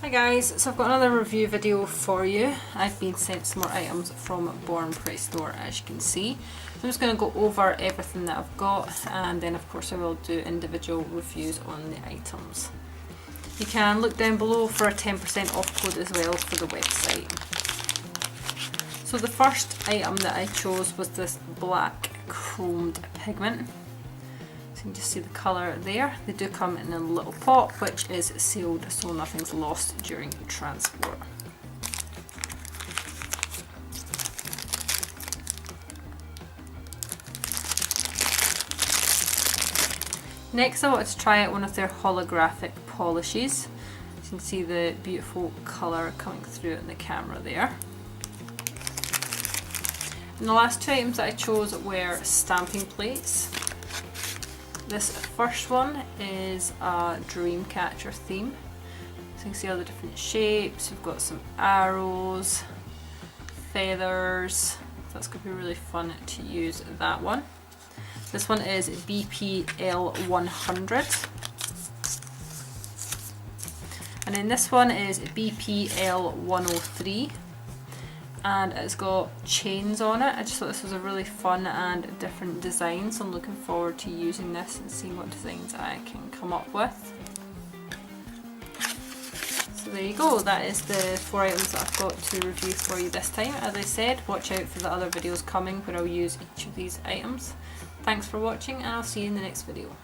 Hi guys, so I've got another review video for you. I've been sent some more items from Born Pretty Store, as you can see. So I'm just going to go over everything that I've got, and then of course I will do individual reviews on the items. You can look down below for a 10% off code as well for the website. So the first item that I chose was this black chromed pigment. You can just see the colour there. They do come in a little pot which is sealed so nothing's lost during transport. Next I wanted to try out one of their holographic polishes. You can see the beautiful colour coming through in the camera there. And the last two items that I chose were stamping plates. This first one is a dream catcher theme. So you can see all the different shapes. We've got some arrows, feathers. So that's going to be really fun to use that one. This one is BPL100. And then this one is BPL103. And it's got chains on it. I just thought this was a really fun and different design, so I'm looking forward to using this and seeing what designs I can come up with. So there you go, that is the 4 items that I've got to review for you this time. As I said, watch out for the other videos coming where I'll use each of these items. Thanks for watching and I'll see you in the next video.